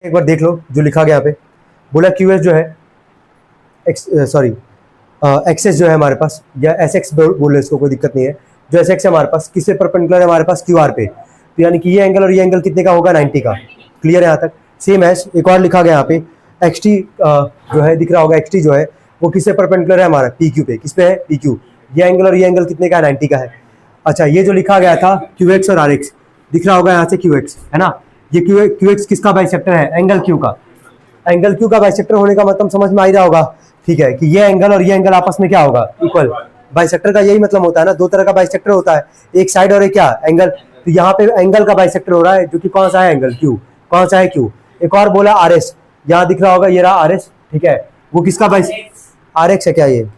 एक बार देख लो जो लिखा गया यहाँ पे, बोला क्यू एस जो है एक्सेस जो है हमारे पास, या एस एक्स बोल इसको, कोई दिक्कत नहीं है। जो एस एक्स है हमारे पास किससे परपेंडिकुलर है, हमारे पास क्यू आर पे, तो यानी कि ये एंगल और ये एंगल कितने का होगा, 90 का। क्लियर है यहाँ तक। सेम एज एक और लिखा गया यहाँ पे, एक्स टी जो है दिख रहा होगा, एक्स टी जो है वो किससे परपेंडिकुलर है, हमारा पी क्यू पे। किस पे है, पी क्यू। ये एंगल और ये एंगल कितने का है, 90 का है। अच्छा, ये जो लिखा गया था क्यू एक्स और आर एक्स, दिख रहा होगा यहाँ से क्यू एक्स, है ना। ये क्यू एक्स किसका बाइसेक्टर है, एंगल क्यू का। एंगल क्यू का बाइसेक्टर होने का मतलब समझ में आ ही रहा होगा, ठीक है, कि ये एंगल और ये एंगल आपस में क्या होगा, इक्वल। बाइसेक्टर का यही मतलब होता है ना, दो तरह का बाइसेक्टर होता है, एक साइड और एक क्या, एंगल। तो यहाँ पे एंगल का बाइसेक्टर हो रहा है, जो कि कौन सा है, एंगल क्यू। कौन सा है, क्यू। एक और बोला आर एस, यहाँ दिख रहा होगा, ये रहा आर एस, ठीक है, वो किसका बाइस, आर एक्स है क्या ये,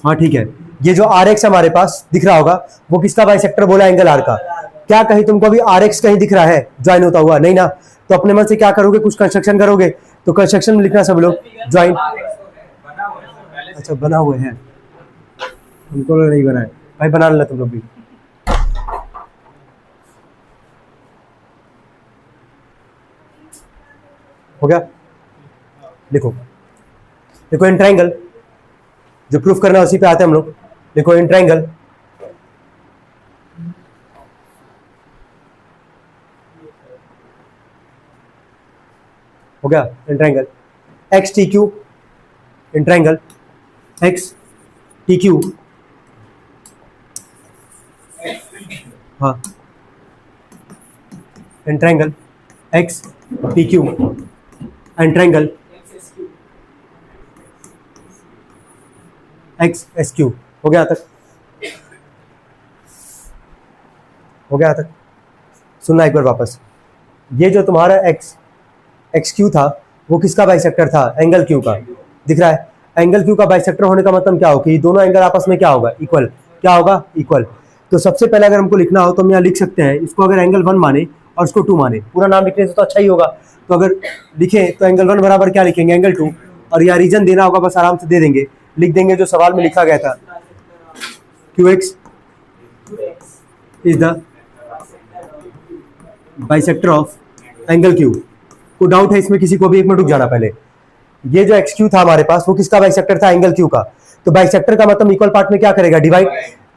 हाँ ठीक है। ये जो आर एक्स हमारे पास दिख रहा होगा, वो किसका बाइसेक्टर बोला, एंगल आर का। क्या कहीं तुमको अभी आर एक्स कहीं दिख रहा है ज्वाइन होता हुआ, नहीं ना। तो अपने मन से क्या करोगे, कुछ कंस्ट्रक्शन करोगे, तो कंस्ट्रक्शन में लिखना सब लोग ज्वाइन। अच्छा बना हुए हैं, उनको नहीं बना है भाई, बना लेना तुम लोग भी। हो गया, देखो देखो इन ट्रायंगल, जो प्रूफ करना है उसी पे आते हैं हम लोग। देखो इन ट्रायंगल, हो गया, in triangle X T Q, in triangle X T Q, हाँ, in triangle X T Q, in triangle X S Q. हो गया तक, हो गया तक। सुनना एक बार वापस, ये जो तुम्हारा एक्स एक्स क्यू था, वो किसका बाइसेक्टर था, एंगल क्यू का। दिख रहा है, एंगल क्यू का बाइसेक्टर होने का मतलब क्या होगा, कि दोनों एंगल आपस में क्या होगा, इक्वल। क्या होगा, इक्वल। तो सबसे पहले अगर हमको लिखना हो तो हम यहाँ लिख सकते हैं इसको, अगर एंगल 1 माने और इसको 2 माने, पूरा नाम लिखने से तो अच्छा ही होगा। तो अगर लिखे तो एंगल 1 बराबर क्या लिखेंगे, एंगल 2, और यहाँ रीजन देना होगा, बस आराम से दे देंगे, लिख देंगे जो सवाल में लिखा गया था, Q x is the bisector of angle Q. को डाउट है इसमें किसी को भी, एक मिनट रुक जाना पहले। ये जो एक्स क्यू था हमारे पास, वो किसका बाइसेक्टर था, एंगल क्यू का। तो बाइसेक्टर का मतलब इक्वल पार्ट में क्या करेगा, डिवाइड।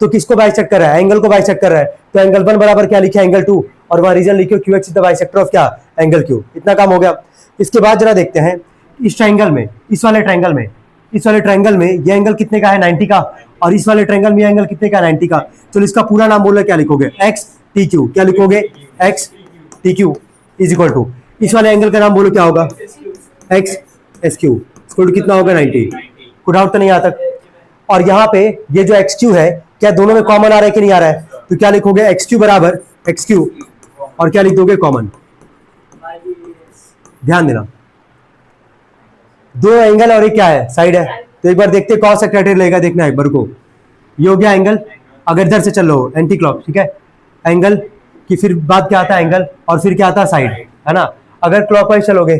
तो किसको बाइसेक्ट कर रहा है, एंगल को बाइसेक्ट कर रहा है। तो एंगल 1 बराबर क्या लिखा है, एंगल 2, और वहां रीजन लिखो Q x is the bisector of क्या, एंगल क्यू। इतना काम हो गया। इसके बाद जरा देखते हैं इस ट्रायंगल में, इस वाले ट्रायंगल में, इस वाले ट्रायंगल में ये एंगल कितने का है, 90 का, और इस वाले ट्रायंगल में ये एंगल कितने का, 90 का। चलो इसका पूरा नाम बोलो, क्या लिखोगे, एक्स टी क्यू। क्या लिखोगे, X T Q is equal to, इस वाले एंगल का नाम बोलो क्या होगा, एक्स एस क्यू, कितना होगा, 90। को डाउट तो नहीं आता। और यहाँ पे ये जो एक्स क्यू है, क्या दोनों में कॉमन आ रहा है कि नहीं आ रहा है, तो क्या लिखोगे, एक्स क्यू बराबर एक्स क्यू, और क्या लिख दोगे, कॉमन। ध्यान देना, दो एंगल और एक क्या है, साइड है। तो एक बार देखते कौन सा क्राइटेरिया लेगा, देखना एक बार को। ये हो गया एंगल, अगर इधर से चल लो एंटी क्लॉक, ठीक है, एंगल की फिर बाद क्या आता है, एंगल, और फिर क्या आता है, साइड, है ना। अगर क्लॉकवाइज चलोगे,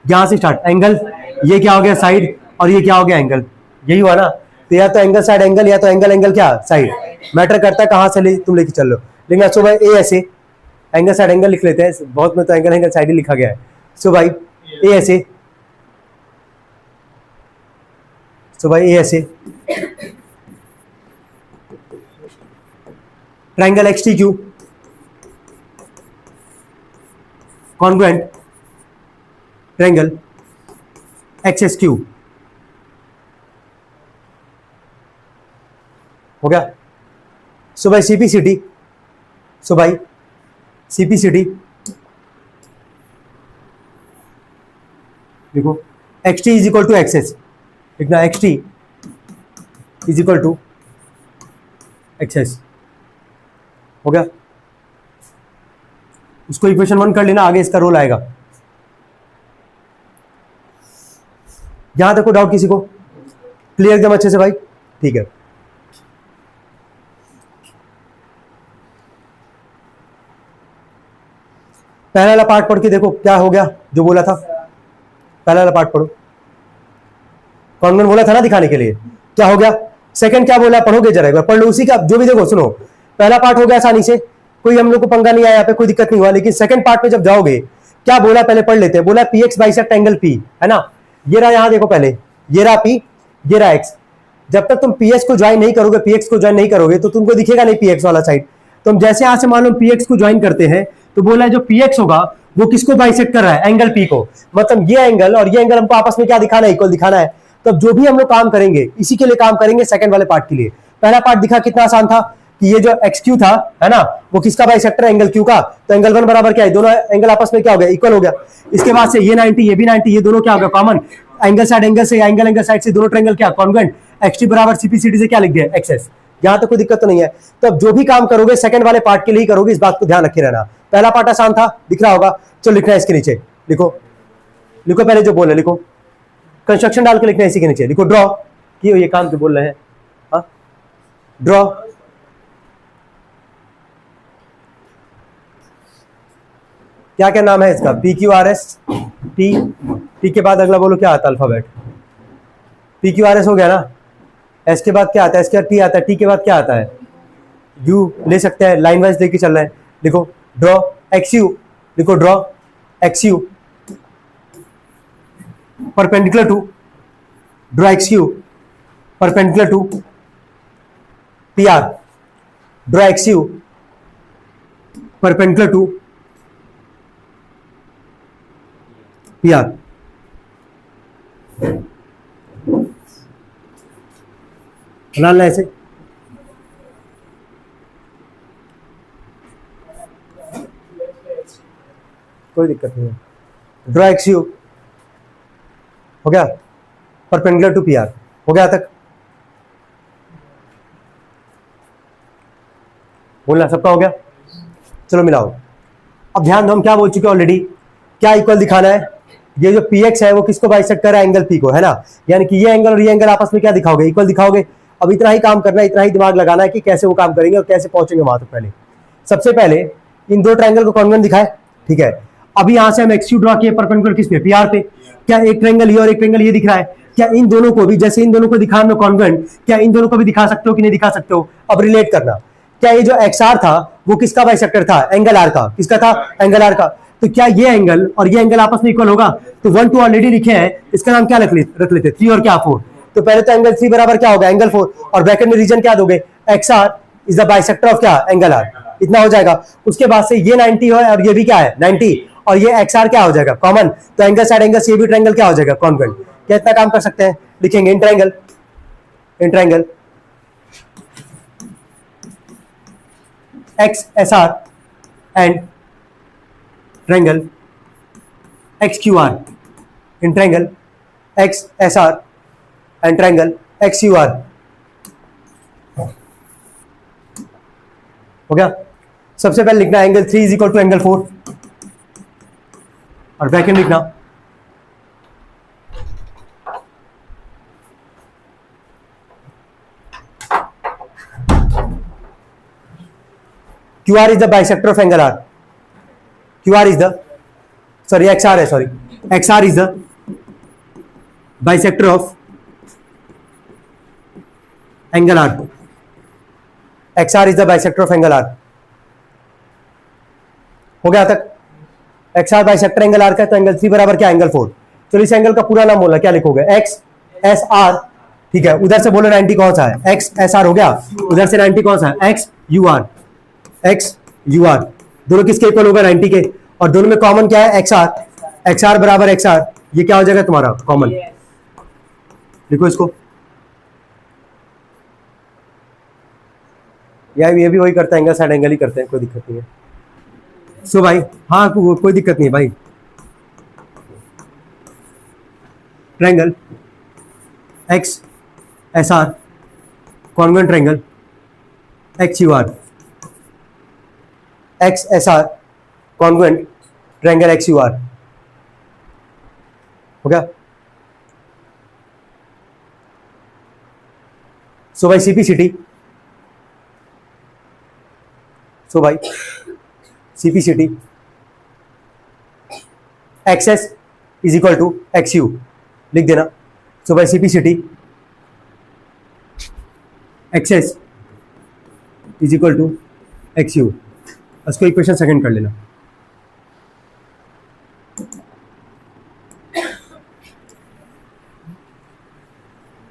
यहां से स्टार्ट एंगल, ये क्या हो गया, साइड, और ये क्या हो गया, एंगल। यही हुआ ना। तो या तो एंगल साइड एंगल, या तो एंगल एंगल क्या, साइड। मैटर करता है कहां से तुम लेके चल लो। लेकिन अच्छा भाई ए ऐसे, एंगल साइड एंगल लिख लेते हैं, बहुत में तो एंगल एंगल साइड ही लिखा गया है। सो भाई ए ऐसे, सो भाई ए ऐसे, triangle X T Q congruent triangle X S Q. हो गया। सो भाई सीपीसीटी, सो भाई सीपीसीटी देखो, X T is equal to X S, लिखना X T is equal to X S. हो गया। उसको इक्वेशन 1 कर लेना, आगे इसका रोल आएगा। यहां तक को डाउट किसी को, क्लियर एकदम अच्छे से भाई, ठीक है। पहला वाला पार्ट पढ़ के देखो क्या हो गया, जो बोला था। पहला वाला पार्ट पढ़ो, कॉन्वेंट बोला था ना दिखाने के लिए, क्या हो गया। सेकंड क्या बोला, पढ़ोगे जरा एक बार, पढ़ लो उसी का, जो भी देखो सुनो। पहला पार्ट हो गया आसानी से, कोई हम लोग को पंगा नहीं आया, यहाँ पे कोई दिक्कत नहीं हुआ। लेकिन सेकंड पार्ट में जब जाओगे, क्या बोला पहले पढ़ लेते हैं। बोला P x bisect angle P, है ना। ये रहा, यहां देखो पहले, ये रहा पी, ये रहा एक्स। जब तक तुम पीएक्स को ज्वाइन नहीं करोगे, पीएक्स को ज्वाइन नहीं करोगे, तो तुमको दिखेगा नहीं पीएक्स वाला साइड। तुम जैसे यहां से मान लो पीएक्स को ज्वाइन करते हैं, तो बोला है जो पीएक्स होगा वो किसको बाइसेक्ट कर रहा है, एंगल पी को। मतलब ये एंगल और ये एंगल हमको आपस में क्या दिखाना है, इक्वल दिखाना है। तब जो भी हम लोग काम करेंगे, इसी के लिए काम करेंगे सेकंड वाले पार्ट के लिए। पहला पार्ट दिखा कितना आसान था कि ये जो एक्स क्यू था, है ना, वो किसका बाइसेक्टर है, एंगल क्यू का। तो एंगल वन बराबर क्या है, दोनों एंगल आपस में क्या हो गया, इक्वल हो गया। इसके बाद से ये 90, ये भी 90, ये दोनों क्या हो गया, कॉमन। एंगल से एंगल साइड से दोनों ट्रायंगल क्या, कॉन्वेंट। एक्स बराबर सीपीसीडी से क्या लिख दिया, एक्सएस। यहां तो कोई दिक्कत तो नहीं है। तो अब जो भी काम करोगे सेकंड वाले पार्ट के लिए ही करोगे, इस बात को ध्यान रखे रहना। पहला पार्ट आसान था, दिख रहा होगा। चलो लिखना है इसके नीचे, लिखो लिखो पहले जो बोल रहे लिखो, कंस्ट्रक्शन डाल के लिखना है इसी के नीचे। लिखो ड्रॉ, कि ये काम जो बोल रहे हैं, ड्रॉ। क्या क्या नाम है इसका, P Q R S T. T के बाद अगला बोलो क्या आता है, alphabet. P Q R S हो गया ना। एस के बाद क्या आता है, एस के बाद टी आता है। टी के बाद क्या आता है, यू ले सकते हैं, लाइन वाइज लेके चल रहे हैं। लिखो ड्रॉ एक्स यू, लिखो draw X U perpendicular to, draw X U perpendicular to P R, draw X U perpendicular to P R. बनाना ऐसे, कोई दिक्कत नहीं है। ड्रॉ एक्स यू हो गया परपेंडिकुलर टू पी आर, हो गया तक, बोलना सबका हो गया। चलो मिलाओ। अब ध्यान दो, हम क्या बोल चुके हैं ऑलरेडी, क्या इक्वल दिखाना है। ये जो पी एक्स है वो किसको बाइसेक्ट कर रहा है, एंगल पी को, है ना। यानी कि ये एंगल और ये एंगल आपस में क्या दिखाओगे, इक्वल दिखाओगे। अब इतना ही काम करना है, इतना ही दिमाग लगाना है कि कैसे वो काम करेंगे और कैसे पहुंचेंगे वहां तक। पहले सबसे पहले इन दो ट्रायंगल को कॉन्वेंट दिखाए, ठीक है। अभी यहां से हम एक्स क्यू ड्रॉ किए परपेंडिकुलर किस पे, पी आर पे। क्या एक ट्रायंगल ये और एक ट्रायंगल ये दिख रहा है, क्या इन दोनों को भी, जैसे इन दोनों को दिखाना कॉन्वेंट, क्या इन दोनों को भी दिखा सकते हो कि नहीं दिखा सकते हो। अब रिलेट करना, क्या ये जो एक्स आर था वो किसका बाइसेक्टर था, एंगल आर का। किसका था, एंगल आर का। तो क्या ये एंगल और ये एंगल आपस में इक्वल होगा। तो 1 2 ऑलरेडी लिखे हैं, इसका नाम क्या रख लेते, 3 और क्या 4। तो पहले तो एंगल 3 बराबर क्या होगा, एंगल 4, और ब्रैकेट में रीजन क्या दोगे, X R is the bisector of क्या, एंगल आर। इतना हो जाएगा। उसके बाद से ये 90 है और ये भी क्या है 90, और ये एक्स आर क्या हो जाएगा, कॉमन। तो एंगल साइड एंगल से ये भी ट्रायंगल क्या हो जाएगा, कॉन्वेंट। क्या इतना काम कर सकते हैं, लिखेंगे in triangle, in triangle X S R and triangle X Q R, in triangle X S R and triangle X U R. हो गया। सबसे पहले लिखना angle 3 is equal to angle 4, और ब्रैकेट लिखना Q R is the bisector of angle R. Q R is the, sorry X R है, sorry X R is the bisector of angle R. X R is the bisector of angle R. हो गया तक। X R bisector angle R का, तो angle 3 बराबर क्या, angle 4। चलो इस एंगल का पूरा नाम बोला, क्या लिखोगे, एक्स एस आर, ठीक है। उधर से बोलो 90 कौन सा है, एक्स एस आर हो गया। उधर से 90 कौन सा है, X U R, X U R. दोनों किसके इक्वल होगा, 90 के। और दोनों में कॉमन क्या है, एक्स आर। एक्स आर बराबर एक्स आर, ये क्या हो जाएगा तुम्हारा, कॉमन। लिखो इसको। यार ये भी वही करता है, एंगल साइड एंगल ही करते हैं, कोई दिक्कत नहीं है। सो भाई हाँ, कोई दिक्कत नहीं है भाई। Triangle X S R congruent triangle X U R, X S R congruent triangle X U R. हो गया। सो भाई सीपीसीटी, सो भाई CPCT X S is equal to X U लिख देना। सो भाई CPCT X S is equal to X U. इसको equation second कर लेना।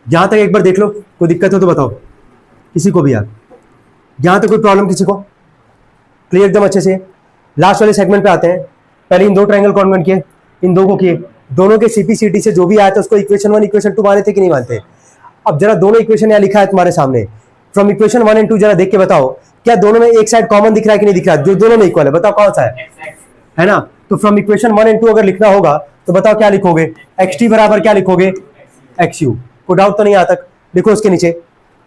यहां तक एक बार देख लो, कोई दिक्कत हो तो बताओ किसी को भी यार, यहां तक कोई प्रॉब्लम किसी को? क्लियर एकदम अच्छे से। लास्ट वाले सेगमेंट पे आते हैं। पहले इन दो ट्रायंगल कॉन्वेंट किए, इन दो को किए, दोनों के सीपीसीटी से जो भी आया था उसको इक्वेशन 1 इक्वेशन 2 माने थे कि नहीं मानते? अब जरा दोनों इक्वेशन यहाँ लिखा है तुम्हारे सामने, फ्रॉम इक्वेशन 1 एंड 2 जरा देख के बताओ क्या दोनों में एक साइड कॉमन दिख रहा है कि नहीं दिख रहा है? जो दोनों में इक्वल है बताओ कौन सा है ना? तो फ्रॉम इक्वेशन 1 एंड 2 अगर लिखना होगा तो बताओ क्या लिखोगे? एक्स टी बराबर क्या लिखोगे? X you. कोई डाउट तो नहीं आता तक? देखो उसके नीचे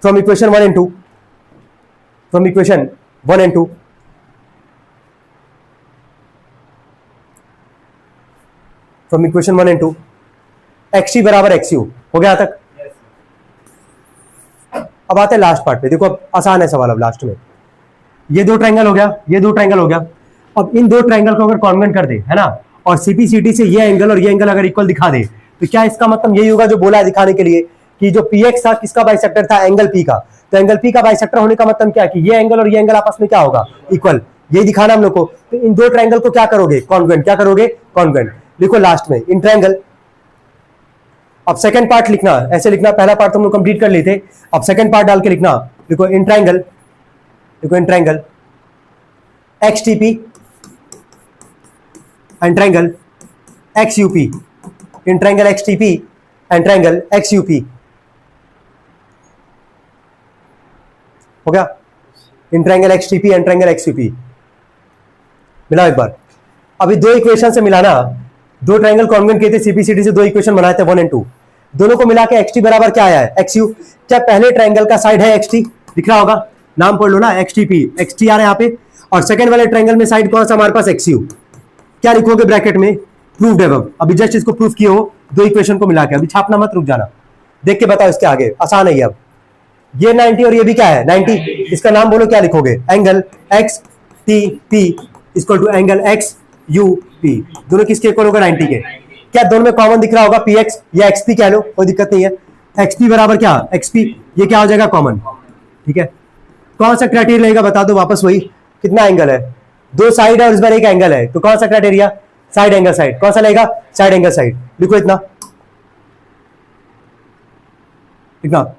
from equation 1 and 2, from equation 1 and 2 from equation 1 and 2 x T बराबर एक्स यू हो गया तक? अब आते हैं लास्ट पार्ट पे। देखो अब आसान है सवाल। अब लास्ट में ये दो ट्रायंगल हो गया, ये दो ट्रायंगल हो गया। अब इन दो ट्रायंगल को अगर कॉन्वेंट कर दे, है ना, और सीपीसीटी से ये एंगल और ये एंगल अगर इक्वल दिखा दे, तो क्या इसका मतलब यही होगा जो बोला है दिखाने के लिए कि जो पी एक्स था किसका बाइसेक्टर था? एंगल पी का। तो एंगल पी का बाइसेक्टर होने का मतलब क्या है कि ये एंगल और ये एंगल आपस में क्या होगा? इक्वल। यही दिखाना हम लोग को। तो इन दो ट्रायंगल को क्या करोगे? कॉन्वेंट। क्या करोगे? कॉन्वेंट। देखो लास्ट में इन ट्रायंगल। अब सेकंड पार्ट लिखना, ऐसे लिखना, पहला पार्ट तुम लोग कंप्लीट कर लिए थे, अब सेकंड पार्ट डाल के लिखना। देखो इन ट्रायंगल, देखो इन triangle x TP and triangle x UP, in triangle x TP and triangle x UP हो गया। In triangle x TP and triangle x UP मिला एक बार। अभी दो इक्वेशन से मिलाना, दो ट्रायंगल कॉन्वेंट किए थे, सीपीसीटी से दो इक्वेशन बनाए थे 1 एंड 2, दोनों को मिला के एक्स टी बराबर क्या आया है? X you. क्या पहले ट्रायंगल का साइड है एक्स टी? दिख रहा होगा, नाम पढ़ लो ना, X T P, X T आ रहा है यहाँ पे, और सेकंड वाले ट्रायंगल में साइड कौन सा हमारे पास? X you. क्या लिखोगे ब्रैकेट में? Proved above. अभी जस्ट इसको प्रूफ किए हो दो इक्वेशन को मिला के, अभी छापना मत, रुक जाना, देख के बताओ इसके आगे, आसान है ये। अब ये 90 और ये भी क्या है? 90। इसका नाम बोलो, क्या लिखोगे? Angle X T P equal to angle X U P. दोनों किसके इक्वल होगा? 90 के। क्या दोनों में कॉमन दिख रहा होगा? पी एक्स या एक्स पी कह लो, कोई दिक्कत नहीं है। एक्स पी बराबर क्या? एक्स पी, ये क्या हो जाएगा? कॉमन। ठीक है, कौन सा क्राइटेरिया लगेगा बता दो वापस वही। कितना एंगल है? दो साइड है और इस बार एक एंगल है, तो कौन सा क्राइटेरिया? Side angle side. कौन सा लगेगा? Side angle side. लिखो इतना, इतना।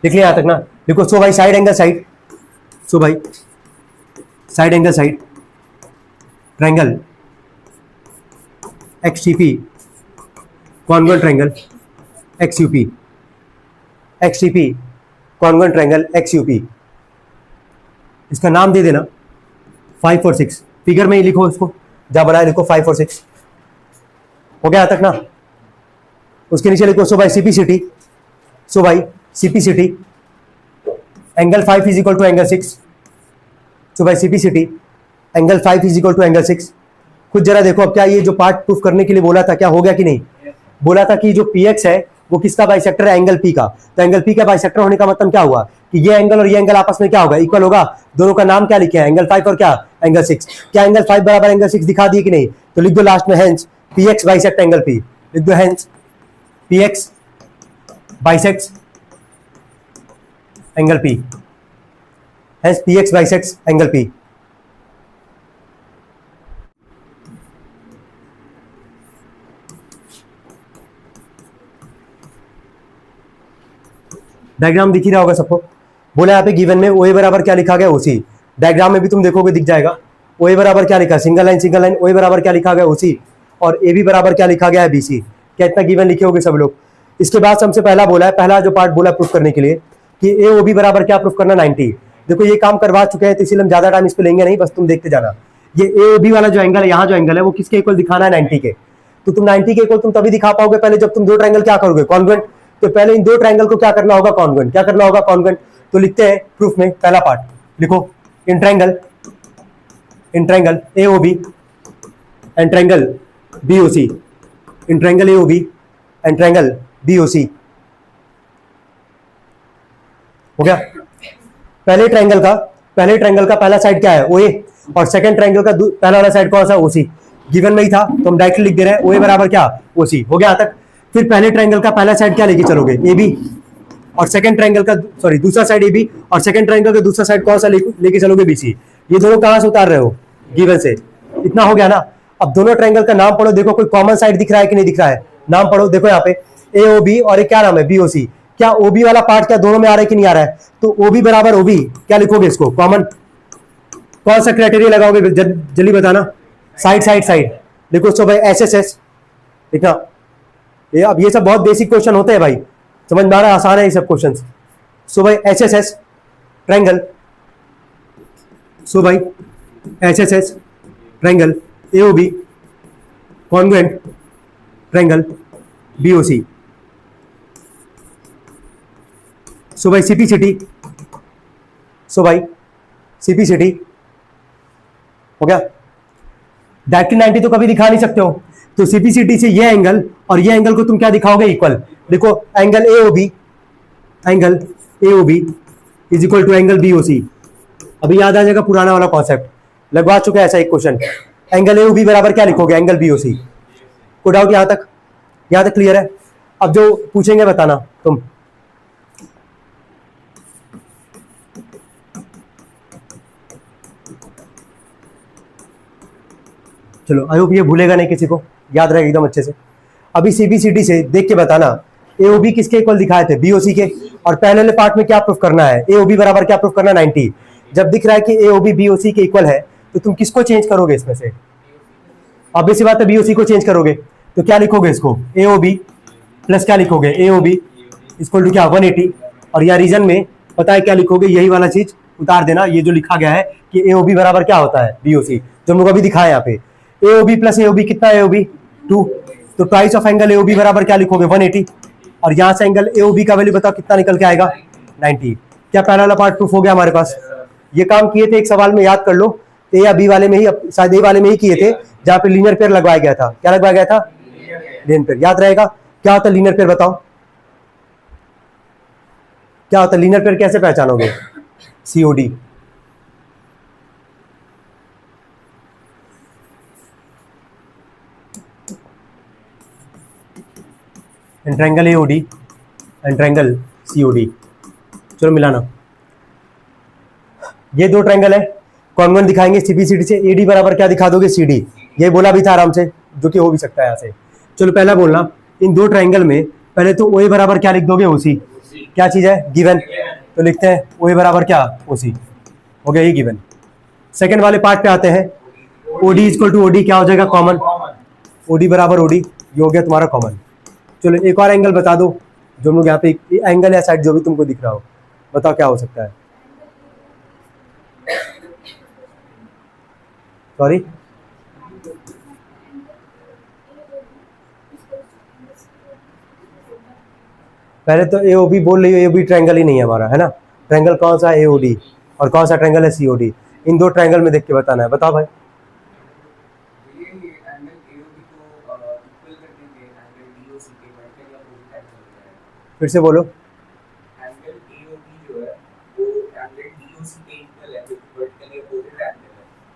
लिख लिया यहां तक ना? देखो सो भाई साइड एंगल साइड, सो भाई side angle side triangle X T P convent triangle x UP, x T P convent triangle x UP. इसका नाम दे देना 5 और 6, फिगर में ही लिखो इसको, जहां बनाए लिखो 5 और 6। हो गया तक ना? उसके नीचे लिखो सो भाई सीपीसीटी, सो भाई CPCT angle 5 is equal to angle 6। So भाई CPCT angle 5 is equal to angle 6। खुद जरा देखो अब क्या ये जो पार्ट प्रूफ करने के लिए बोला था क्या हो गया कि नहीं? बोला था कि जो पी एक्स है वो किसका बाइसेक्टर है? एंगल पी का। तो एंगल पी का बाइसेक्टर होने का मतलब क्या हुआ कि ये एंगल और ये एंगल आपस में क्या होगा? इक्वल होगा। दोनों का नाम क्या लिखे हैं? एंगल 5 और क्या? एंगल 6। क्या एंगल 5 बराबर एंगल 6 दिखा दिए कि नहीं? तो लिख दो लास्ट में hence P x bisect angle P. लिख दो hence P x bisect angle P, hence P x bisects angle P. Diagram दिख ही रहा होगा सबको। बोला यहाँ पे गिवन में ओ ए बराबर क्या लिखा गया? ओसी। डायग्राम में भी तुम देखोगे दिख जाएगा। ओ ए बराबर क्या लिखा? Single line single line. O A बराबर क्या लिखा गया? ओसी। और ए बी बराबर क्या लिखा गया है? बीसी। क्या इतना गिवन लिखे होगे सब लोग? इसके बाद सबसे पहला बोला है, पहला जो पार्ट बोला प्रूफ करने के लिए कि ए ओ बी बराबर क्या प्रूफ करना? 90। देखो ये काम करवा चुके हैं तो इसीलिए हम ज्यादा टाइम इस पे लेंगे नहीं, बस तुम देखते जाना। ये ए ओ बी वाला जो एंगल है, यहाँ जो एंगल है वो किसके इक्वल दिखाना है? 90 के। तो तुम 90 के इक्वल तुम तभी दिखा पाओगे पहले जब तुम दो ट्रायंगल क्या करोगे? कॉन्वेंट। तो पहले इन दो ट्रायंगल को क्या करना होगा? कॉन्वेंट। क्या करना होगा? कॉन्वेंट। तो लिखते हैं प्रूफ में पहला पार्ट लिखो, in triangle A O B and triangle B O C, in triangle A O B and triangle B O C. हो गया? पहले ट्रायंगल का पहला साइड क्या है? ओ ए। और सेकंड ट्रायंगल का पहला वाला साइड कौन सा, ओसी, गिवन में ही था तो हम डायरेक्टली लिख दे रहे हैं ओए बराबर क्या, ओसी, हो गया यहाँ तक। फिर पहले ट्रायंगल का पहला साइड क्या लेके चलोगे, ए बी, और सेकंड ट्रायंगल का सॉरी दूसरा साइड ए बी, और सेकंड ट्रायंगल का दूसरा साइड कौन सा लेके चलोगे, बीसी। ये दोनों कहां से उतार रहे हो, गिवन से, इतना हो गया ना। अब दोनों ट्रायंगल का नाम पढ़ो, देखो कोई कॉमन साइड दिख रहा है कि नहीं दिख रहा है, नाम पढ़ो, देखो यहाँ पे ए ओ बी और एक क्या नाम है, बी ओ सी। क्या ओबी वाला पार्ट क्या दोनों में आ रहा है कि नहीं आ रहा है, तो ओबी बराबर ओबी क्या लिखोगे इसको, कॉमन, कौन सा क्राइटेरिया लगाओगे, जल्दी बताना, साइड साइड साइड लिखो। सो भाई एस एस एस लिखना। ये अब ये सब बहुत बेसिक क्वेश्चन होते हैं भाई, समझ में आ रहा है, आसान है ये सब क्वेश्चन। सो भाई S S S triangle, so भाई S S S triangle A O B congruent triangle B O C. So भाई सीपीसीटी, सो भाई सीपीसीटी हो गया। डायरेक्टली 90 तो कभी दिखा नहीं सकते हो, तो सीपीसीटी से ये एंगल और ये एंगल को तुम क्या दिखाओगे, इक्वल। देखो angle A O B, angle A O B is equal to angle B O C. अभी याद आ जाएगा पुराना वाला कॉन्सेप्ट, लगवा चुका है ऐसा एक क्वेश्चन। एंगल एओबी बराबर क्या लिखोगे, एंगल बीओसी। कोई डाउट यहां तक, यहां तक क्लियर है। अब जो पूछेंगे बताना तुम। चलो आई होप ये भूलेगा नहीं, किसी को याद रहेगा एकदम अच्छे से। अभी सीबीसीडी से देख के बताना एओबी किसके इक्वल दिखाए थे, बीओसी के, और पहले वाले पार्ट में क्या प्रूफ करना है, एओबी बराबर क्या प्रूफ करना है, 90। जब दिख रहा है कि एओबी बीओसी के इक्वल है तो तुम किसको चेंज करोगे इसमें से, ऑब्वियस सी बात है बीओसी को चेंज करोगे। तो क्या लिखोगे इसको, एओबी प्लस क्या लिखोगे, एओबी इक्वल टू क्या 180, और या रीजन में पता है क्या लिखोगे, यही वाला चीज उतार देना, ये जो लिखा गया है कि एओबी बराबर क्या होता है, बीओसी, जो हम लोग अभी दिखाया यहाँ पे। एओबी प्लस एओबी कितना, एओबी 2, तो ट्वाइस ऑफ एंगल एओबी बराबर क्या लिखोगे 180, और यहां से एंगल एओबी का वैल्यू बताओ कितना निकल के आएगा 90। क्या पहला वाला पार्ट प्रूफ हो गया हमारे पास। ये काम किए थे एक सवाल में, याद कर लो, ए या बी वाले में ही, शायद ए वाले में ही किए थे, जहां पे लीनियर पेयर लगवाया गया था। क्या लगवाया गया था, लीनियर पेयर, याद रहेगा। क्या होता है लीनियर पेयर, बताओ क्या होता है लीनियर पेयर, कैसे पहचानोगे, COD, triangle AOD and triangle COD. चलो मिलाना, ये दो ट्रायंगल है, कॉन्वेंट दिखाएंगे सीपीसीडी से, एडी बराबर क्या दिखा दोगे, सीडी। ये बोला भी था आराम से, जो कि हो भी सकता है यहाँ से। चलो पहला बोलना, इन दो ट्रायंगल में पहले तो ओए बराबर क्या लिख दोगे, ओसी। क्या चीज है, गिवन, तो लिखते हैं ओए बराबर क्या, ओसी, हो गया ये गिवन। सेकंड वाले पार्ट पे आते हैं, ओडी इक्वल टू ओडी क्या हो जाएगा, कॉमन, ओडी बराबर ओडी, ये हो गया तुम्हारा कॉमन। चलो एक और एंगल बता दो, जो हम लोग यहाँ पे एंगल या साइड जो भी तुमको दिख रहा हो, बताओ क्या हो सकता है। सॉरी, पहले तो एओबी बोल रही हो, एओबी ट्रायंगल ही नहीं है हमारा, है ना। ट्रायंगल कौन सा है, एओडी, और कौन सा ट्रायंगल है, सीओडी। इन दो ट्रायंगल में देख के बताना है, बताओ भाई। फिर से बोलो,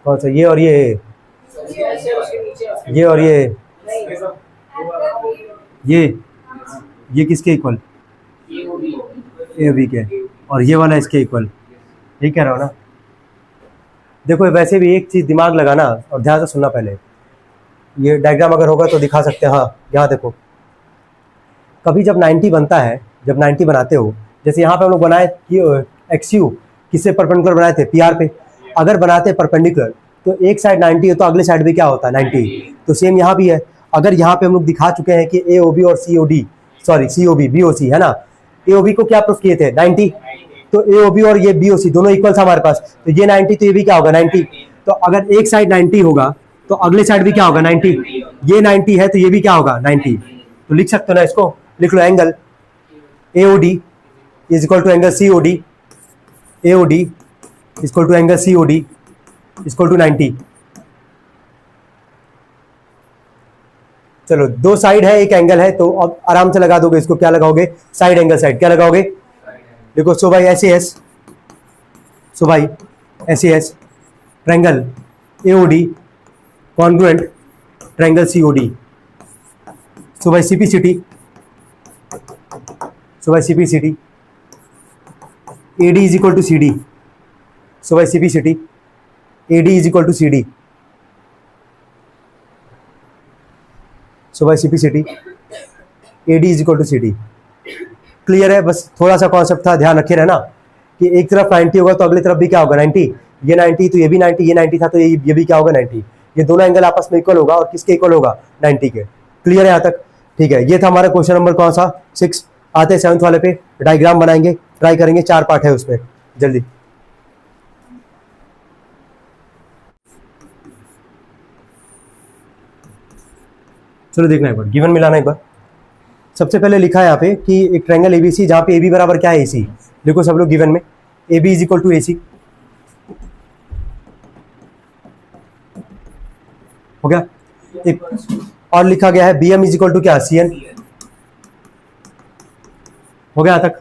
कौन सा, ये और ये और ये किसके इक्वल, ए बी के, और ये वाला इसके इक्वल, ये कह रहा हो ना। देखो वैसे भी एक चीज दिमाग लगाना और ध्यान से सुनना, पहले ये डायग्राम अगर होगा तो दिखा सकते हैं। हाँ यहाँ देखो, कभी जब 90 बनता है, जब 90 बनाते हो, जैसे यहाँ पे हम लोग बनाए कि एक्सयू किससे परपेंडिकुलर बनाए थे, पीआर पे। अगर बनाते हैं परपेंडिकुलर तो एक साइड 90 है तो अगले साइड भी क्या होता है 90, तो सेम यहाँ भी है। अगर यहाँ पे हम लोग दिखा चुके हैं कि एओबी और सीओडी, सॉरी सीओबी बीओसी है ना, एओबी को क्या प्रूफ किए थे 90, तो एओबी और ये बीओसी दोनों इक्वल था हमारे पास, तो ये 90 तो ये भी क्या होगा 90। तो अगर एक साइड 90 होगा तो अगले साइड भी क्या होगा 90, ये 90 है तो ये भी क्या होगा 90। तो लिख सकते हो ना इसको, लिख लो angle AOD is equal to angle COD, AOD is equal to angle COD is equal to 90। चलो दो साइड है, एक एंगल है, तो अब आराम से लगा दोगे इसको। क्या लगाओगे, साइड एंगल साइड, क्या लगाओगे, देखो सो भाई ऐसे एस, सो भाई ऐसे S triangle AOD congruent triangle COD. So by CPCT, AD is equal to CD. So by CPCT, AD is equal to CD. So by CPCT, AD is equal to CD. Clear है? बस थोड़ा सा concept था, ध्यान रखे रहना कि एक तरफ 90 होगा तो अगली तरफ भी क्या होगा 90, ये 90 तो ये भी 90, ये 90 था तो ये भी क्या होगा 90, ये दोनों एंगल आपस में इक्वल होगा और किसके इक्वल होगा 90 के। क्लियर है यहाँ तक? ठीक है, ये था हमारा क्वेश्चन नंबर कौन सा 6। आते हैं 7th वाले पे, डायग्राम बनाएंगे, ट्राई करेंगे, 4 पार्ट है उसमें, जल्दी। चलो देखना एक बार, गिवन मिलाना एक बार। सबसे पहले लिखा है यहाँ पे कि एक ट्रायंगल ABC जहाँ पे AB बराबर क्या है AC, देखो सब लोग गिवन में AB is equal to AC हो गया। एक और लिखा गया है BM इज इक्वल टू क्या CN, हो गया तक,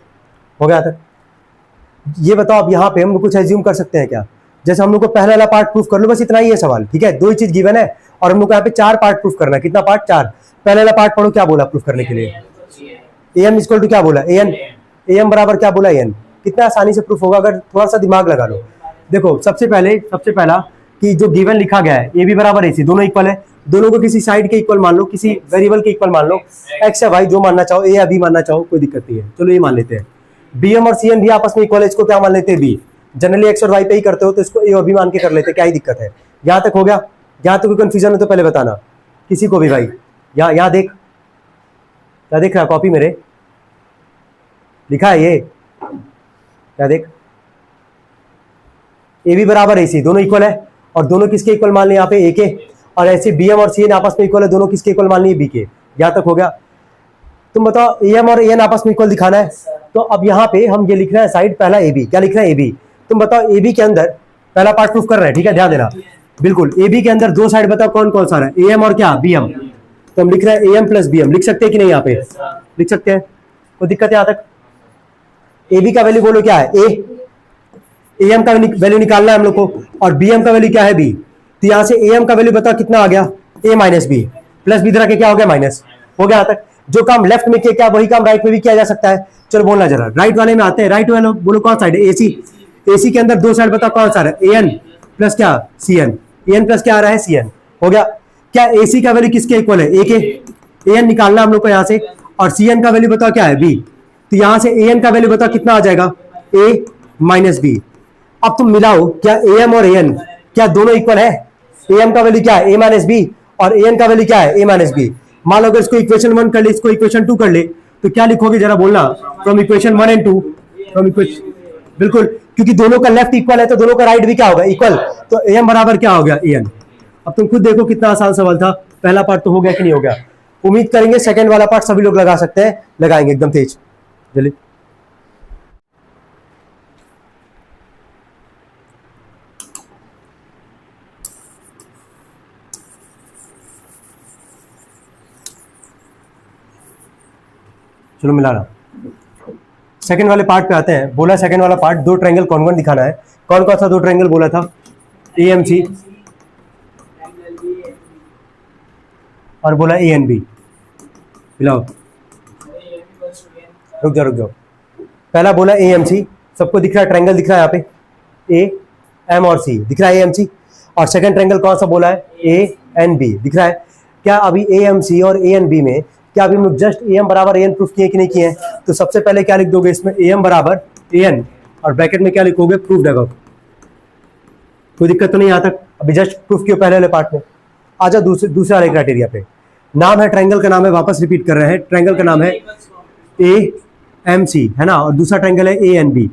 हो गया तक। ये बताओ अब यहाँ पे हम लोग कुछ एज्यूम कर सकते हैं क्या? जैसे हम लोग को पहला वाला पार्ट प्रूफ कर लो, बस इतना ही है सवाल, ठीक है। 2 ही चीज गिवन है और हम लोग को यहाँ पे 4 पार्ट प्रूफ करना है। कितना पार्ट? 4। पहले वाला पार्ट पढ़ो, क्या बोला प्रूफ करने के लिए? AM इक्वल टू क्या बोला? AN। AM बराबर क्या बोला? AN। कितना आसानी से प्रूफ होगा अगर थोड़ा सा दिमाग लगा लो। देखो सबसे पहला कि जो गिवन लिखा गया है AB बराबर AC, दोनों इक्वल है, दोनों को किसी साइड के इक्वल मान लो, किसी वेरिएबल के इक्वल मान लो, X या Y जो मानना चाहो, A या B मानना चाहो, कोई दिक्कत नहीं है। चलो ये मान लेते हैं। BM और CN भी आपस में इक्वल है, इसको क्या मान लेते हैं? B। जनरली X और Y पे ही करते हो तो इसको A और B मान के कर लेते हैं, क्या ही दिक्कत है? यहाँ तक हो गया? यहाँ तक कोई कंफ्यूजन हो तो पहले बताना किसी को भी भाई। यहाँ देख, क्या देख रहा है? कॉपी मेरे लिखा है ये, क्या देख? AB बराबर AC, दोनों इक्वल है और दोनों किसके इक्वल मान लिए यहाँ पे? A के। और ऐसे BM और CN आपस में इक्वल है, दोनों किसके इक्वल मान लिए? B के। यहाँ तक हो गया? तुम बताओ AM और AN आपस में इक्वल दिखाना है, तो अब यहाँ पे हम ये लिख रहे हैं साइड पहला AB, क्या लिख रहे हैं? AB। तुम बताओ AB के अंदर पहला पार्ट प्रूफ कर रहे हैं, ठीक है, ध्यान देना बिल्कुल। AB के अंदर 2 साइड बताओ कौन कौन सा रहा है? AM और क्या? BM। तो हम लिख रहे हैं AM प्लस BM, लिख सकते हैं कि नहीं? यहाँ पे लिख सकते हैं, कोई दिक्कत है यहाँ तक? AB का वैल्यू बोलो क्या है? A। AM का वैल्यू निकालना है हम लोग को, और BM का वैल्यू क्या है? B। तो यहाँ से AM का वैल्यू बताओ कितना आ गया? A minus B, plus B इधर के क्या हो गया? माइनस, हो गया यहाँ तक। जो काम लेफ्ट में किया क्या वही काम राइट में भी किया जा सकता है। चलो बोलना जरा, राइट वाले में आते हैं। राइट वाले बोलो कौन साइड है? AC। AC के अंदर 2 साइड बताओ कौन सा है? AN प्लस क्या? CN। AN प्लस क्या आ रहा है? CN, हो गया। क्या AC का वैल्यू किसके इक्वल है? A के। AN निकालना हम लोग को यहाँ से, और CN का वैल्यू बताओ क्या है? B। तो यहाँ से AN का वैल्यू बताओ कितना आ जाएगा? A minus B। अब तुम मिलाओ, क्या AM और AN क्या दोनों इक्वल है? AM का वैल्यू क्या है? A माइनस B, और AN का वैल्यू क्या है? A minus B। मान लो अगर इसको इक्वेशन 1 कर ले, इसको इक्वेशन 2 कर ले, तो क्या लिखोगे जरा बोलना? From equation 1 and 2, from equation, बिल्कुल, क्योंकि दोनों का लेफ्ट इक्वल है तो दोनों का राइट भी क्या होगा? इक्वल। तो AM बराबर क्या हो गया? AN। अब तुम खुद देखो कितना आसान सवाल था। पहला पार्ट तो हो गया कि नहीं हो गया? उम्मीद करेंगे सेकंड वाला पार्ट सभी लोग लगा सकते हैं, लगाएंगे एकदम तेज, जल्दी। चलो मिलाना। सेकंड वाले पार्ट पे आते हैं। बोला सेकंड वाला पार्ट 2 ट्रायंगल कौन दिखाना है। कौन कौन सा 2 ट्रायंगल बोला था? AMC और बोला ANB। मिलाओ, रुक जाओ। पहला बोला AMC, सबको दिख रहा है? ट्रायंगल दिख रहा है यहाँ पे, A M और C दिख रहा है AMC। और सेकंड ट्रायंगल कौन सा बोला है? ANB दिख रहा है। क्या अभी AMC और ANB में क्या अभी हम लोग जस्ट AM बराबर AN प्रूफ किए कि नहीं किए हैं? तो सबसे पहले क्या लिख दोगे इसमें? AM बराबर AN, और ब्रैकेट में क्या लिखोगे? प्रूफ देगा। कोई दिक्कत तो नहीं यहाँ तक? अभी जस्ट प्रूफ किया पहले वाले पार्ट में। आ जाओ दूसरे वाले क्राइटेरिया पे। नाम है ट्रायंगल का, नाम है, वापस रिपीट कर रहे हैं, ट्रायंगल का नाम है AMC, है ना, और दूसरा ट्रायंगल है ANB।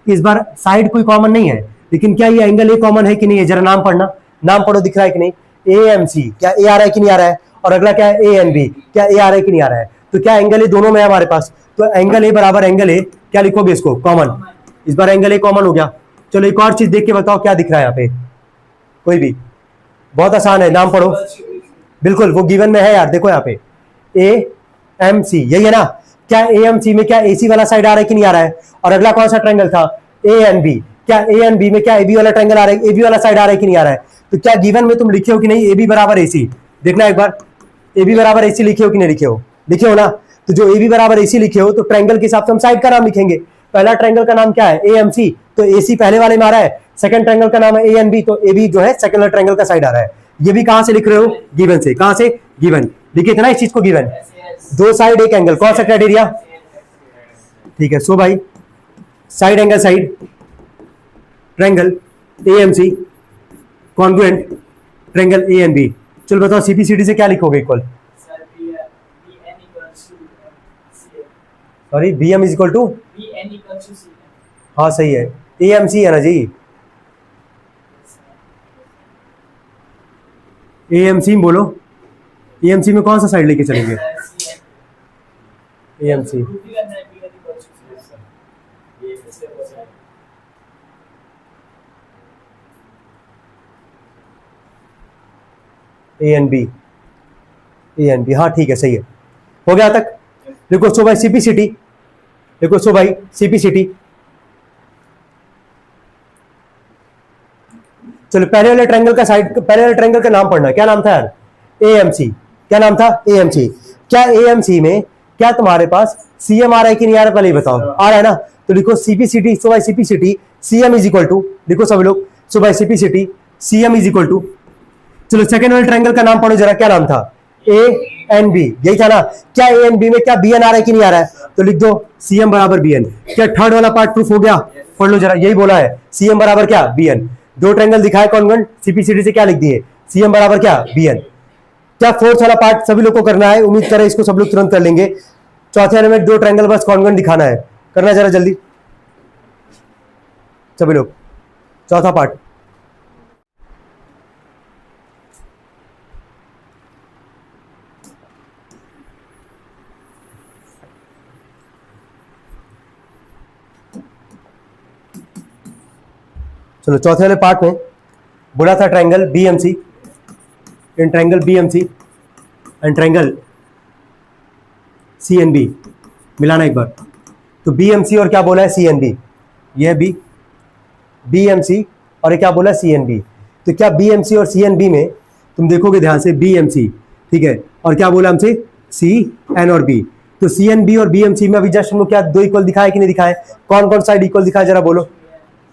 इस बार साइड कोई कॉमन नहीं है, लेकिन क्या ये एंगल A कॉमन है कि नहीं है? जरा नाम पढ़ना, नाम पढ़ो, दिख रहा है कि नहीं? AMC, क्या A आ रहा है कि नहीं आ रहा है? और अगला क्या है? ANB, क्या A आ रहा है कि नहीं आ रहा है? तो क्या एंगल A दोनों में है हमारे पास? तो एंगल A बराबर एंगल A, क्या लिखोगे इसको? कॉमन। इस बार एंगल A कॉमन हो गया। चलो एक और चीज देख के बताओ क्या दिख रहा है यहाँ पे? कोई भी, बहुत आसान है, नाम पढ़ो, बिल्कुल वो गिवन में है यार। देखो यहाँ पे AMC, यही है ना? क्या AMC में क्या AC वाला साइड आ रहा है कि नहीं आ रहा है? और अगला कौन सा ट्रायंगल था? ANB, क्या ANB में क्या AB वाला ट्रायंगल आ रहा है? AB वाला साइड आ रहा है कि नहीं आ रहा है? तो क्या गिवन में तुम लिखे हो कि नहीं ए बी बराबर AC? देखना एक बार, ए बी बराबर AC लिखे हो कि नहीं लिखे हो? लिखे हो ना? तो जो ए बी बराबर AC लिखे हो तो ट्रायंगल के हिसाब से हम साइड का नाम लिखेंगे। पहला ट्रायंगल का नाम क्या है? AMC, तो AC पहले वाले में आ रहा है। सेकंड ट्रायंगल का नाम है ANB, तो AB जो है सेकंड वाले ट्रायंगल का साइड आ रहा है। ये भी कहां से लिख रहे हो? गिवन से। कहां से? गिवन। लिखे थे ना इस चीज को, गिवन। दो साइड एक एंगल, कौन सा क्राइटेरिया? ठीक है। सो भाई side angle side triangle AMC congruent triangle ANB। चलो बताओ CPCD से क्या लिखोगे equal? Sorry, BM is equal to, हाँ सही है, AMC है ना जी। AMC बोलो, AMC में कौन सा साइड लेके चलेंगे? AMC ANB, हाँ ठीक है, सही है। हो गया तक? देखो सो भाई CPCD, देखो सो भाई CPCD। चलो पहले वाले ट्रायंगल का साइड, पहले वाले ट्रायंगल का नाम पढ़ना, क्या नाम था यार? AMC। क्या नाम था? AMC। क्या AMC में क्या तुम्हारे पास CM आ रहा है कि नहीं आ रहा है? पहले ही बताओ। आ रहा है ना? तो लिखो CPCD, सो भाई CPCD CM is equal to, लिखो सब लोग, सो भाई CPCD CM is equal to, चलो सेकंड वाले ट्रायंगल का नाम पढ़ो जरा, क्या नाम था? ANB, यही था ना? क्या ANB में क्या BN आ रहा है कि नहीं आ रहा है? तो लिख दो CM बराबर BN। क्या थर्ड वाला पार्ट प्रूफ हो गया? पढ़ लो जरा, यही बोला है, CM बराबर क्या? BN। दो ट्रायंगल दिखाए कॉन्ग्रुएंट, CPCD से क्या लिख दिए? CM बराबर क्या? BN। क्या फोर्थ वाला पार्ट सभी लोग को करना है? उम्मीद करें इसको सब लोग तुरंत कर लेंगे। चौथे वाले में दो ट्रायंगल बस कॉन्ग्रुएंट दिखाना है, करना जरा जल्दी सभी लोग। चौथा पार्ट, चलो चौथे वाले पार्ट में बोला था triangle BMC, in triangle BMC and triangle CNB मिलाना एक बार। तो BMC और क्या बोला है? CNB। ये है BMC और ये क्या बोला? CNB। तो क्या BMC और CNB में तुम देखोगे ध्यान से, BMC ठीक है, और क्या बोला हमसे? CN और B। तो CNB और BMC में अभी जस्ट हम लोग क्या दो इक्वल दिखाए कि नहीं दिखाए? कौन कौन साइड इक्वल दिखाए जरा बोलो?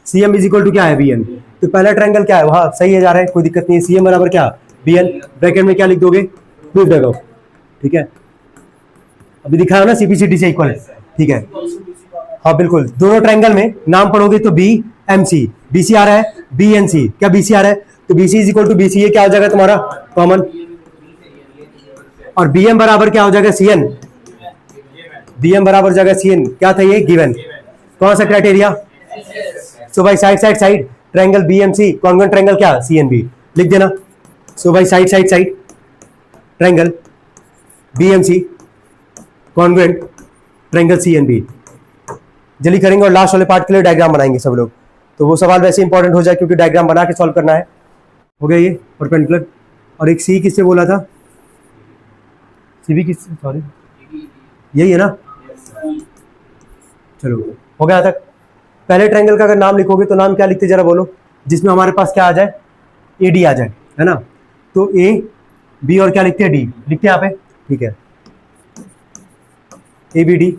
CM इज इक्वल टू क्या है? BN। तो पहला ट्रायंगल क्या है? वहां सही है, जा रहा है, कोई दिक्कत नहीं है। CM बराबर क्या? BN। ब्रैकेट में क्या लिख दोगे? प्रूफ देगा, ठीक है। अभी दिखाया ना CPCD से इक्वल है, ठीक है। हाँ बिल्कुल, दोनों ट्रायंगल में नाम पढ़ोगे तो BMC, BC आ रहा है, BNC, क्या BC आ रहा है? तो BC is equal to BC, ये क्या हो जाएगा तुम्हारा? कॉमन। और BM बराबर क्या हो जाएगा? CN। BM बराबर हो जाएगा CN, क्या था ये? गिवन। कौन सा क्राइटेरिया? सो भाई side side side triangle BMC congruent triangle क्या? CNB, लिख देना। सो भाई side side side triangle BMC congruent triangle CNB जल्दी करेंगे, और लास्ट वाले पार्ट के लिए डायग्राम बनाएंगे सब लोग। तो वो सवाल वैसे इंपॉर्टेंट हो जाए क्योंकि डायग्राम बना के सॉल्व करना है। हो गया ये परपेंडिकुलर। और एक C किससे बोला था? CB किस, सॉरी यही है ना? चलो हो गया तक। पहले ट्रायंगल का अगर नाम लिखोगे तो नाम क्या लिखते जरा बोलो, जिसमें हमारे पास क्या आ जाए? AD आ जाए, है ना? तो AB और क्या लिखते हैं? D लिखते हैं यहाँ पे, ठीक है। ABD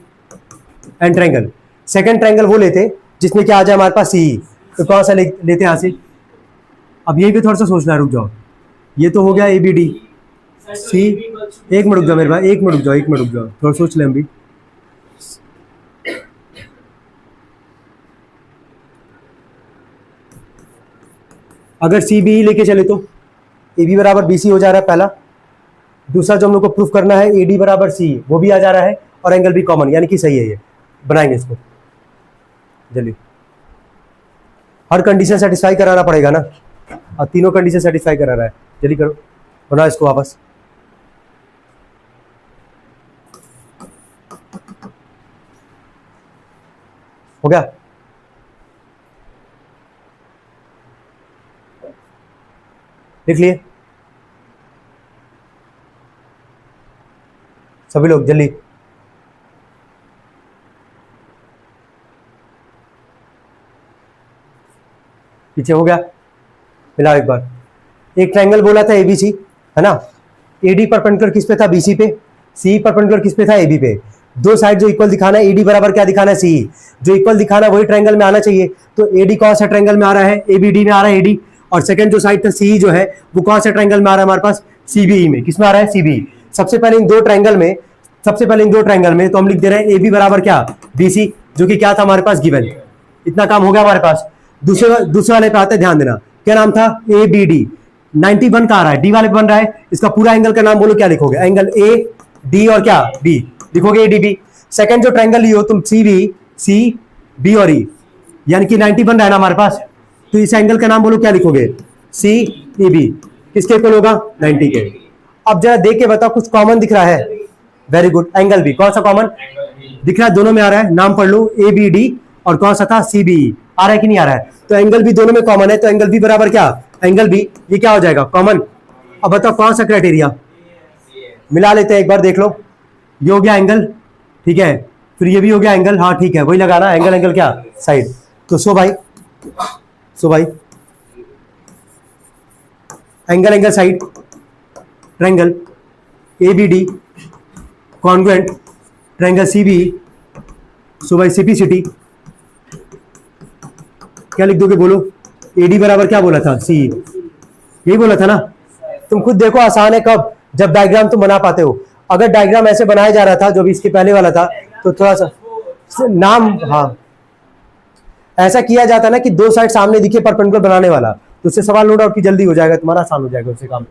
and triangle. Second triangle वो लेते जिसमें क्या आ जाए हमारे पास? CE। तो कौन सा लेते हैं यहाँ से? अब यही पे थोड़ा सा सोचना है, रुक जाओ। ये तो हो गया ABD C, एक मिनट रुक जाओ मेरे भाई, एक मिनट रुक जाओ, एक मिनट रुक जाओ, थोड़ा सोच लें हम भी। अगर CB ही लेके चले तो AB बराबर BC हो जा रहा है पहला। दूसरा जो हम लोग को प्रूफ करना है AD बराबर CE, वो भी आ जा रहा है, और एंगल भी कॉमन, यानी कि सही है। ये बनाएंगे इसको जल्दी, हर कंडीशन सेटिस्फाई कराना पड़ेगा ना, और तीनों कंडीशन सेटिस्फाई करा रहा है। जल्दी करो, बना इसको वापस। हो गया? लिख लिए सभी लोग जल्दी? पीछे हो गया? मिलाओ एक बार। एक ट्रायंगल बोला था एबीसी, है ना, एडी परपेंडिकुलर किस पे था, बीसी पे, सी परपेंडिकुलर किस पे था, एबी पे। दो साइड जो इक्वल दिखाना है, एडी बराबर क्या दिखाना है, सी, जो इक्वल दिखाना है वही ट्रायंगल में आना चाहिए। तो एडी कौन सा ट्रायंगल में आ रहा है, एबीडी में आ रहा है एडी, और सेकंड जो साइड था सी जो है वो कौन सा ट्रायंगल में आ रहा है हमारे पास, सीबीई में। किस में आ रहा है, सीबीई। सबसे पहले इन दो ट्रायंगल में तो हम लिख दे रहे हैं एबी बराबर क्या, बीसी, जो कि क्या था हमारे पास गिवन। इतना काम हो गया हमारे पास। दूसरे वाले पे आते, ध्यान देना, क्या नाम था, ए बी डी। 91 का आ रहा है, डी वाले पे बन रहा है, इसका पूरा एंगल का नाम बोलो, क्या लिखोगे, एंगल ए डी और क्या बी लिखोगे, ए डी बी। सेकंड जो ट्रायंगल लियो तुम, सी बी, सी बी और ई, यानी कि 90 बन रहा है ना हमारे पास, तो इस एंगल का नाम बोलो, क्या लिखोगे, सी ई बी। किसके इक्वल होगा, 90 के। अब जरा देख के बताओ कुछ कॉमन दिख रहा है, वेरी गुड, एंगल बी। कौन सा कॉमन दिख रहा है, दोनों में आ रहा है, नाम पढ़ लो, ए बी डी, और कौन सा था, सी बी ई। आ रहा है कि नहीं आ रहा है, तो एंगल बी दोनों में कॉमन है, तो एंगल बी बराबर क्या, एंगल बी, ये क्या हो जाएगा, कॉमन। अब बताओ कौन सा क्राइटेरिया, मिला लेते हैं एक बार, देख लो, ये हो गया एंगल, ठीक है, फिर ये भी हो गया एंगल, हाँ ठीक है, वही लगाना, एंगल क्या, साइड। तो सो भाई angle side, triangle A B D congruent, triangle C B, so भाई सिटी क्या लिख दोगे, बोलो, एडी बराबर क्या बोला था, सी, यही बोला था ना। तुम खुद देखो, आसान है कब, जब डायग्राम तुम बना पाते हो। अगर डायग्राम ऐसे बनाया जा रहा था जो भी इसके पहले वाला था, तो थोड़ा सा नाम, हाँ ऐसा किया जाता ना कि दो साइड सामने दिखे परपेंडिकुलर बनाने वाला, तो उससे सवाल नो डाउट की जल्दी हो जाएगा, तुम्हारा आसान हो जाएगा उससे काम।